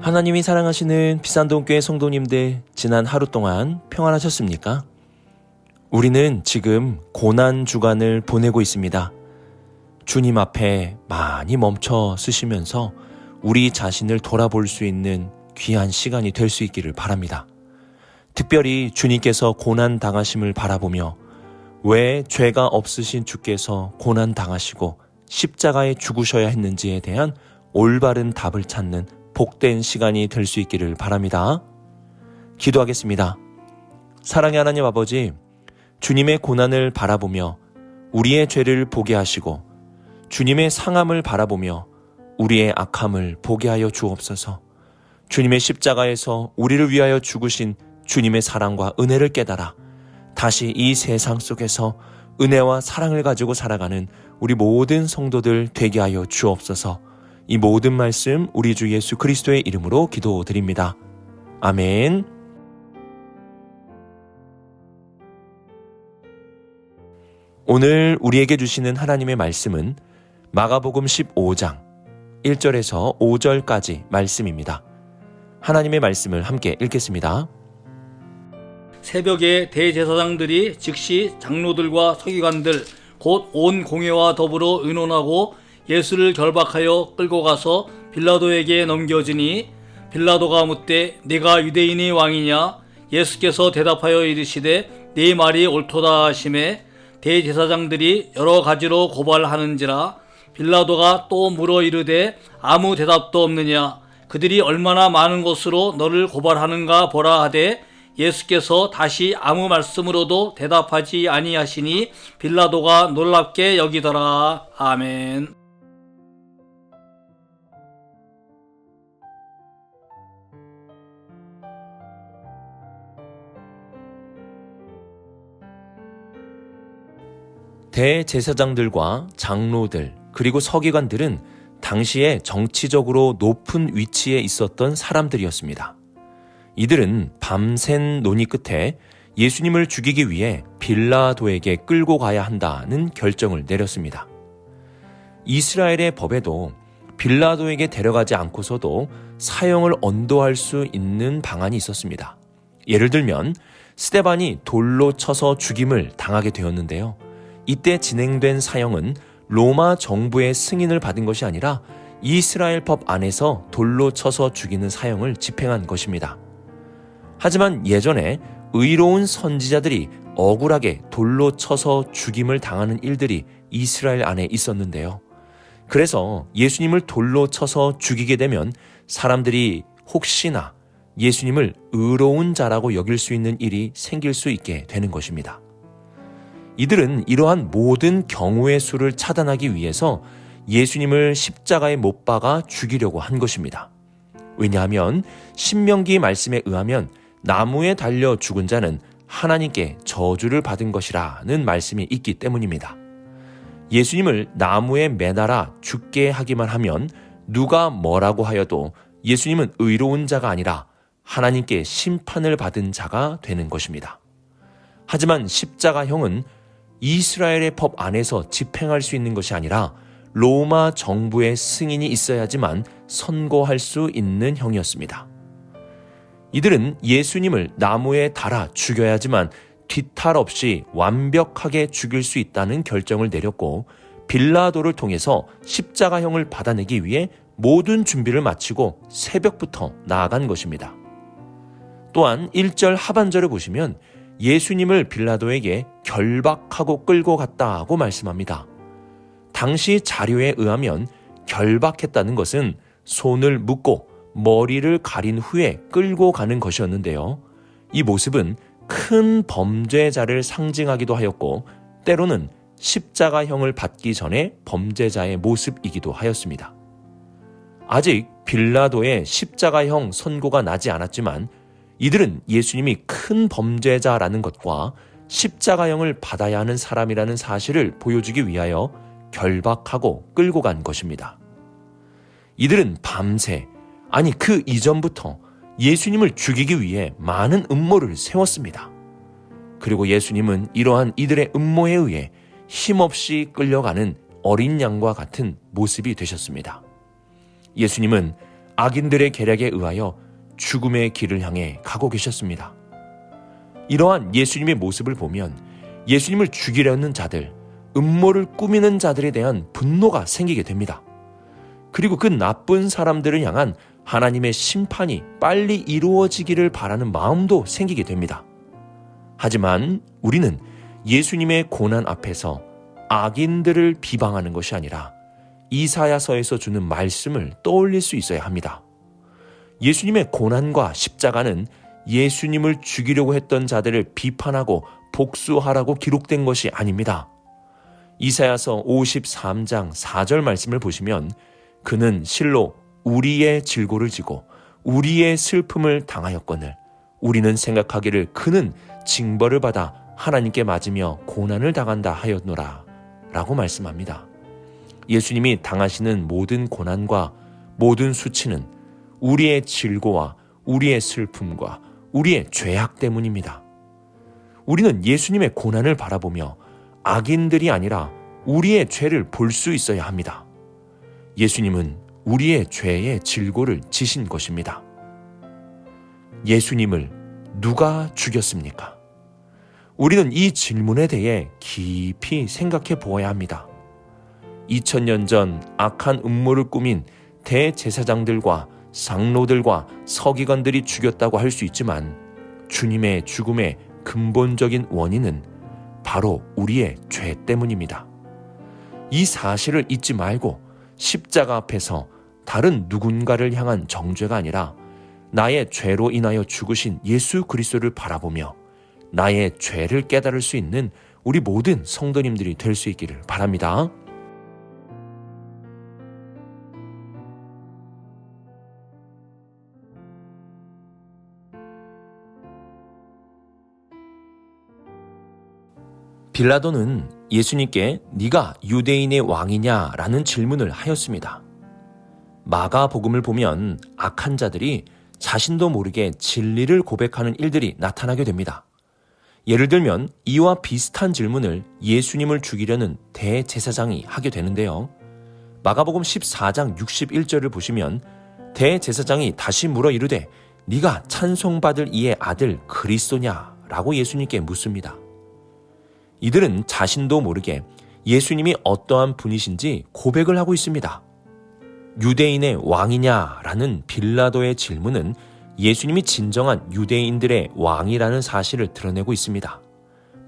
하나님이 사랑하시는 비산동교회 성도님들, 지난 하루 동안 평안하셨습니까? 우리는 지금 고난 주간을 보내고 있습니다. 주님 앞에 많이 멈춰 쓰시면서 우리 자신을 돌아볼 수 있는 귀한 시간이 될 수 있기를 바랍니다. 특별히 주님께서 고난 당하심을 바라보며 왜 죄가 없으신 주께서 고난 당하시고 십자가에 죽으셔야 했는지에 대한 올바른 답을 찾는 복된 시간이 될 수 있기를 바랍니다. 기도하겠습니다. 사랑의 하나님 아버지, 주님의 고난을 바라보며 우리의 죄를 보게 하시고 주님의 상함을 바라보며 우리의 악함을 보게 하여 주옵소서. 주님의 십자가에서 우리를 위하여 죽으신 주님의 사랑과 은혜를 깨달아 다시 이 세상 속에서 은혜와 사랑을 가지고 살아가는 우리 모든 성도들 되게 하여 주옵소서. 이 모든 말씀 우리 주 예수 그리스도의 이름으로 기도드립니다. 아멘. 오늘 우리에게 주시는 하나님의 말씀은 마가복음 15장 1절에서 5절까지 말씀입니다. 하나님의 말씀을 함께 읽겠습니다. 새벽에 대제사장들이 즉시 장로들과 서기관들 곧 온 공회와 더불어 의논하고 예수를 결박하여 끌고 가서 빌라도에게 넘겨주니 빌라도가 묻되 네가 유대인의 왕이냐? 예수께서 대답하여 이르시되 네 말이 옳도다 하시매 대제사장들이 여러 가지로 고발하는지라 빌라도가 또 물어 이르되 아무 대답도 없느냐? 그들이 얼마나 많은 것으로 너를 고발하는가 보라 하되 예수께서 다시 아무 말씀으로도 대답하지 아니하시니 빌라도가 놀랍게 여기더라. 아멘. 대제사장들과 장로들 그리고 서기관들은 당시에 정치적으로 높은 위치에 있었던 사람들이었습니다. 이들은 밤샘 논의 끝에 예수님을 죽이기 위해 빌라도에게 끌고 가야 한다는 결정을 내렸습니다. 이스라엘의 법에도 빌라도에게 데려가지 않고서도 사형을 언도할 수 있는 방안이 있었습니다. 예를 들면 스데반이 돌로 쳐서 죽임을 당하게 되었는데요. 이때 진행된 사형은 로마 정부의 승인을 받은 것이 아니라 이스라엘 법 안에서 돌로 쳐서 죽이는 사형을 집행한 것입니다. 하지만 예전에 의로운 선지자들이 억울하게 돌로 쳐서 죽임을 당하는 일들이 이스라엘 안에 있었는데요. 그래서 예수님을 돌로 쳐서 죽이게 되면 사람들이 혹시나 예수님을 의로운 자라고 여길 수 있는 일이 생길 수 있게 되는 것입니다. 이들은 이러한 모든 경우의 수를 차단하기 위해서 예수님을 십자가에 못 박아 죽이려고 한 것입니다. 왜냐하면 신명기 말씀에 의하면 나무에 달려 죽은 자는 하나님께 저주를 받은 것이라는 말씀이 있기 때문입니다. 예수님을 나무에 매달아 죽게 하기만 하면 누가 뭐라고 하여도 예수님은 의로운 자가 아니라 하나님께 심판을 받은 자가 되는 것입니다. 하지만 십자가형은 이스라엘의 법 안에서 집행할 수 있는 것이 아니라 로마 정부의 승인이 있어야지만 선고할 수 있는 형이었습니다. 이들은 예수님을 나무에 달아 죽여야지만 뒤탈 없이 완벽하게 죽일 수 있다는 결정을 내렸고 빌라도를 통해서 십자가형을 받아내기 위해 모든 준비를 마치고 새벽부터 나아간 것입니다. 또한 1절 하반절을 보시면 예수님을 빌라도에게 결박하고 끌고 갔다고 말씀합니다. 당시 자료에 의하면 결박했다는 것은 손을 묶고 머리를 가린 후에 끌고 가는 것이었는데요. 이 모습은 큰 범죄자를 상징하기도 하였고 때로는 십자가형을 받기 전에 범죄자의 모습이기도 하였습니다. 아직 빌라도의 십자가형 선고가 나지 않았지만 이들은 예수님이 큰 범죄자라는 것과 십자가형을 받아야 하는 사람이라는 사실을 보여주기 위하여 결박하고 끌고 간 것입니다. 이들은 밤새, 아니 그 이전부터 예수님을 죽이기 위해 많은 음모를 세웠습니다. 그리고 예수님은 이러한 이들의 음모에 의해 힘없이 끌려가는 어린 양과 같은 모습이 되셨습니다. 예수님은 악인들의 계략에 의하여 죽음의 길을 향해 가고 계셨습니다. 이러한 예수님의 모습을 보면 예수님을 죽이려는 자들, 음모를 꾸미는 자들에 대한 분노가 생기게 됩니다. 그리고 그 나쁜 사람들을 향한 하나님의 심판이 빨리 이루어지기를 바라는 마음도 생기게 됩니다. 하지만 우리는 예수님의 고난 앞에서 악인들을 비방하는 것이 아니라 이사야서에서 주는 말씀을 떠올릴 수 있어야 합니다. 예수님의 고난과 십자가는 예수님을 죽이려고 했던 자들을 비판하고 복수하라고 기록된 것이 아닙니다. 이사야서 53장 4절 말씀을 보시면 그는 실로 우리의 질고를 지고 우리의 슬픔을 당하였거늘 우리는 생각하기를 그는 징벌을 받아 하나님께 맞으며 고난을 당한다 하였노라 라고 말씀합니다. 예수님이 당하시는 모든 고난과 모든 수치는 우리의 질고와 우리의 슬픔과 우리의 죄악 때문입니다. 우리는 예수님의 고난을 바라보며 악인들이 아니라 우리의 죄를 볼 수 있어야 합니다. 예수님은 우리의 죄의 질고를 지신 것입니다. 예수님을 누가 죽였습니까? 우리는 이 질문에 대해 깊이 생각해 보아야 합니다. 2000년 전 악한 음모를 꾸민 대제사장들과 장로들과 서기관들이 죽였다고 할 수 있지만 주님의 죽음의 근본적인 원인은 바로 우리의 죄 때문입니다. 이 사실을 잊지 말고 십자가 앞에서 다른 누군가를 향한 정죄가 아니라 나의 죄로 인하여 죽으신 예수 그리스도를 바라보며 나의 죄를 깨달을 수 있는 우리 모든 성도님들이 될 수 있기를 바랍니다. 빌라도는 예수님께 네가 유대인의 왕이냐라는 질문을 하였습니다. 마가복음을 보면 악한 자들이 자신도 모르게 진리를 고백하는 일들이 나타나게 됩니다. 예를 들면 이와 비슷한 질문을 예수님을 죽이려는 대제사장이 하게 되는데요. 마가복음 14장 61절을 보시면 대제사장이 다시 물어 이르되 네가 찬송받을 이의 아들 그리스도냐? 라고 예수님께 묻습니다. 이들은 자신도 모르게 예수님이 어떠한 분이신지 고백을 하고 있습니다. 유대인의 왕이냐라는 빌라도의 질문은 예수님이 진정한 유대인들의 왕이라는 사실을 드러내고 있습니다.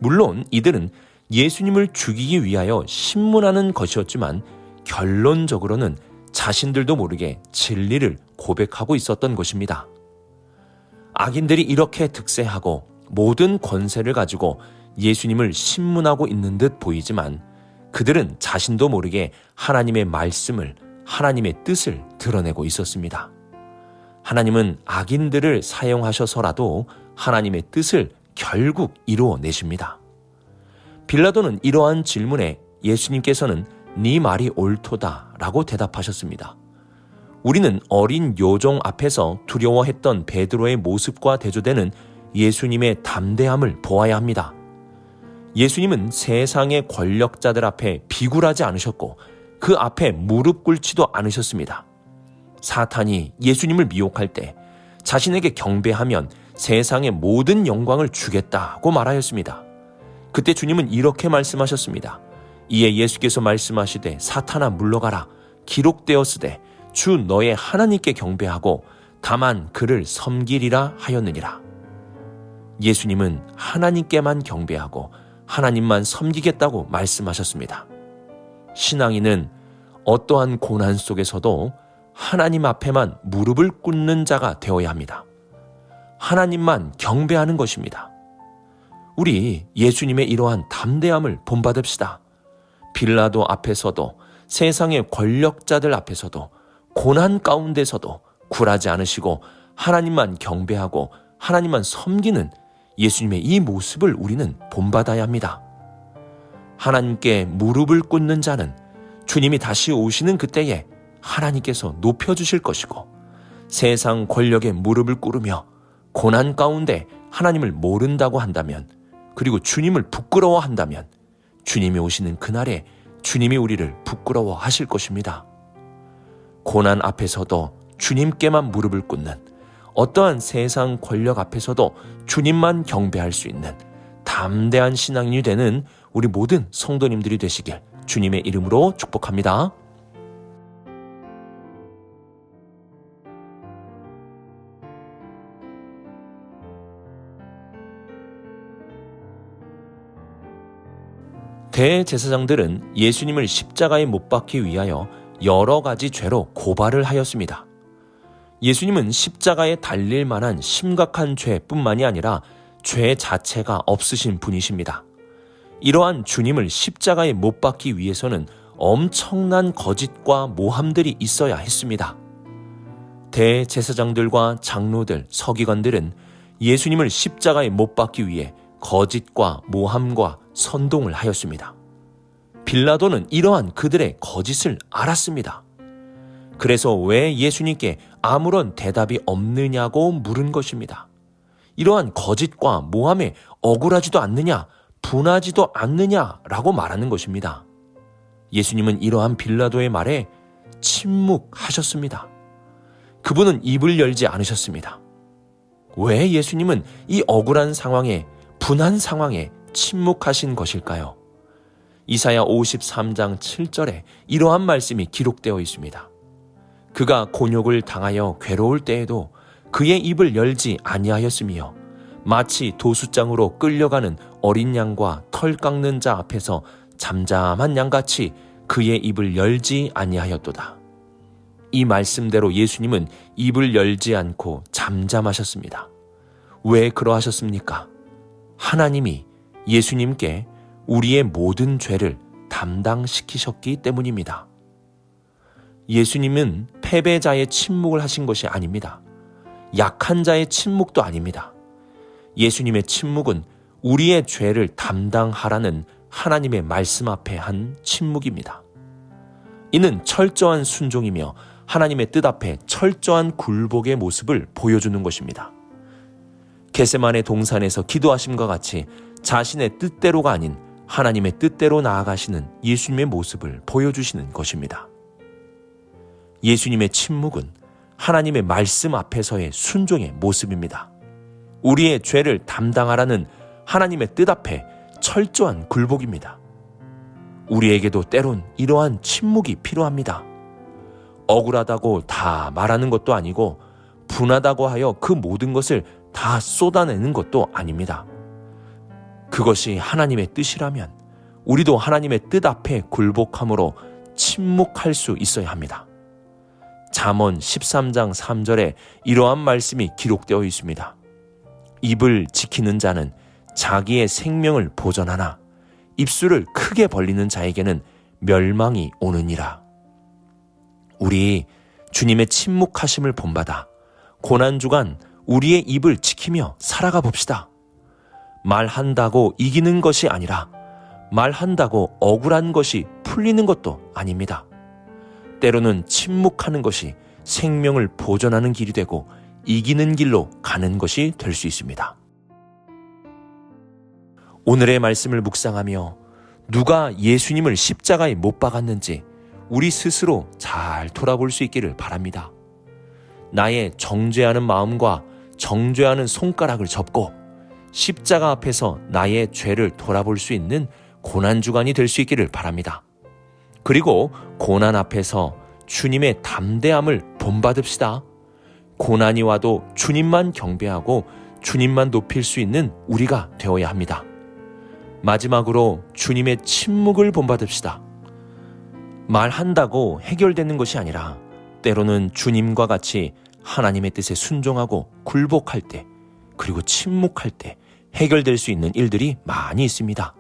물론 이들은 예수님을 죽이기 위하여 신문하는 것이었지만 결론적으로는 자신들도 모르게 진리를 고백하고 있었던 것입니다. 악인들이 이렇게 득세하고 모든 권세를 가지고 예수님을 신문하고 있는 듯 보이지만 그들은 자신도 모르게 하나님의 말씀을, 하나님의 뜻을 드러내고 있었습니다. 하나님은 악인들을 사용하셔서라도 하나님의 뜻을 결국 이루어내십니다. 빌라도는 이러한 질문에 예수님께서는 네 말이 옳도다 라고 대답하셨습니다. 우리는 어린 요종 앞에서 두려워했던 베드로의 모습과 대조되는 예수님의 담대함을 보아야 합니다. 예수님은 세상의 권력자들 앞에 비굴하지 않으셨고 그 앞에 무릎 꿇지도 않으셨습니다. 사탄이 예수님을 미혹할 때 자신에게 경배하면 세상의 모든 영광을 주겠다고 말하였습니다. 그때 주님은 이렇게 말씀하셨습니다. 이에 예수께서 말씀하시되 사탄아 물러가라. 기록되었으되 주 너의 하나님께 경배하고 다만 그를 섬기리라 하였느니라. 예수님은 하나님께만 경배하고 하나님만 섬기겠다고 말씀하셨습니다. 신앙인은 어떠한 고난 속에서도 하나님 앞에만 무릎을 꿇는 자가 되어야 합니다. 하나님만 경배하는 것입니다. 우리 예수님의 이러한 담대함을 본받읍시다. 빌라도 앞에서도 세상의 권력자들 앞에서도 고난 가운데서도 굴하지 않으시고 하나님만 경배하고 하나님만 섬기는 예수님의 이 모습을 우리는 본받아야 합니다. 하나님께 무릎을 꿇는 자는 주님이 다시 오시는 그때에 하나님께서 높여주실 것이고 세상 권력에 무릎을 꿇으며 고난 가운데 하나님을 모른다고 한다면 그리고 주님을 부끄러워한다면 주님이 오시는 그날에 주님이 우리를 부끄러워하실 것입니다. 고난 앞에서도 주님께만 무릎을 꿇는, 어떠한 세상 권력 앞에서도 주님만 경배할 수 있는 담대한 신앙인이 되는 우리 모든 성도님들이 되시길 주님의 이름으로 축복합니다. 대제사장들은 예수님을 십자가에 못 박기 위하여 여러 가지 죄로 고발을 하였습니다. 예수님은 십자가에 달릴 만한 심각한 죄뿐만이 아니라 죄 자체가 없으신 분이십니다. 이러한 주님을 십자가에 못 박기 위해서는 엄청난 거짓과 모함들이 있어야 했습니다. 대제사장들과 장로들, 서기관들은 예수님을 십자가에 못 박기 위해 거짓과 모함과 선동을 하였습니다. 빌라도는 이러한 그들의 거짓을 알았습니다. 그래서 왜 예수님께 아무런 대답이 없느냐고 물은 것입니다. 이러한 거짓과 모함에 억울하지도 않느냐, 분하지도 않느냐라고 말하는 것입니다. 예수님은 이러한 빌라도의 말에 침묵하셨습니다. 그분은 입을 열지 않으셨습니다. 왜 예수님은 이 억울한 상황에, 분한 상황에 침묵하신 것일까요? 이사야 53장 7절에 이러한 말씀이 기록되어 있습니다. 그가 곤욕을 당하여 괴로울 때에도 그의 입을 열지 아니하였으며 마치 도수장으로 끌려가는 어린 양과 털 깎는 자 앞에서 잠잠한 양같이 그의 입을 열지 아니하였도다. 이 말씀대로 예수님은 입을 열지 않고 잠잠하셨습니다. 왜 그러하셨습니까? 하나님이 예수님께 우리의 모든 죄를 담당시키셨기 때문입니다. 예수님은 패배자의 침묵을 하신 것이 아닙니다. 약한 자의 침묵도 아닙니다. 예수님의 침묵은 우리의 죄를 담당하라는 하나님의 말씀 앞에 한 침묵입니다. 이는 철저한 순종이며 하나님의 뜻 앞에 철저한 굴복의 모습을 보여주는 것입니다. 겟세마네 동산에서 기도하심과 같이 자신의 뜻대로가 아닌 하나님의 뜻대로 나아가시는 예수님의 모습을 보여주시는 것입니다. 예수님의 침묵은 하나님의 말씀 앞에서의 순종의 모습입니다. 우리의 죄를 담당하라는 하나님의 뜻 앞에 철저한 굴복입니다. 우리에게도 때론 이러한 침묵이 필요합니다. 억울하다고 다 말하는 것도 아니고 분하다고 하여 그 모든 것을 다 쏟아내는 것도 아닙니다. 그것이 하나님의 뜻이라면 우리도 하나님의 뜻 앞에 굴복함으로 침묵할 수 있어야 합니다. 잠언 13장 3절에 이러한 말씀이 기록되어 있습니다. 입을 지키는 자는 자기의 생명을 보전하나 입술을 크게 벌리는 자에게는 멸망이 오느니라. 우리 주님의 침묵하심을 본받아 고난주간 우리의 입을 지키며 살아가 봅시다. 말한다고 이기는 것이 아니라 말한다고 억울한 것이 풀리는 것도 아닙니다. 때로는 침묵하는 것이 생명을 보존하는 길이 되고 이기는 길로 가는 것이 될 수 있습니다. 오늘의 말씀을 묵상하며 누가 예수님을 십자가에 못 박았는지 우리 스스로 잘 돌아볼 수 있기를 바랍니다. 나의 정죄하는 마음과 정죄하는 손가락을 접고 십자가 앞에서 나의 죄를 돌아볼 수 있는 고난주간이 될 수 있기를 바랍니다. 그리고 고난 앞에서 주님의 담대함을 본받읍시다. 고난이 와도 주님만 경배하고 주님만 높일 수 있는 우리가 되어야 합니다. 마지막으로 주님의 침묵을 본받읍시다. 말한다고 해결되는 것이 아니라 때로는 주님과 같이 하나님의 뜻에 순종하고 굴복할 때 그리고 침묵할 때 해결될 수 있는 일들이 많이 있습니다.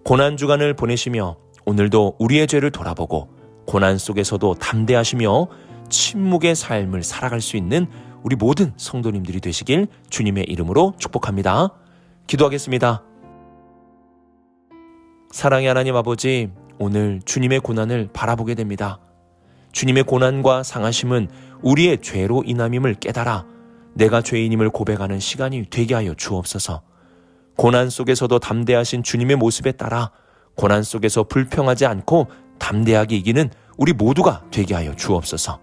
고난주간을 보내시며 오늘도 우리의 죄를 돌아보고 고난 속에서도 담대하시며 침묵의 삶을 살아갈 수 있는 우리 모든 성도님들이 되시길 주님의 이름으로 축복합니다. 기도하겠습니다. 사랑의 하나님 아버지, 오늘 주님의 고난을 바라보게 됩니다. 주님의 고난과 상하심은 우리의 죄로 인함임을 깨달아 내가 죄인임을 고백하는 시간이 되게 하여 주옵소서. 고난 속에서도 담대하신 주님의 모습에 따라 고난 속에서 불평하지 않고 담대하게 이기는 우리 모두가 되게 하여 주옵소서.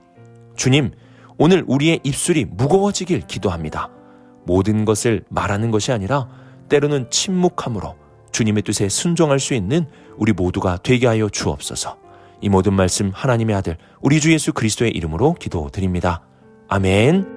주님, 오늘 우리의 입술이 무거워지길 기도합니다. 모든 것을 말하는 것이 아니라 때로는 침묵함으로 주님의 뜻에 순종할 수 있는 우리 모두가 되게 하여 주옵소서. 이 모든 말씀 하나님의 아들 우리 주 예수 그리스도의 이름으로 기도드립니다. 아멘.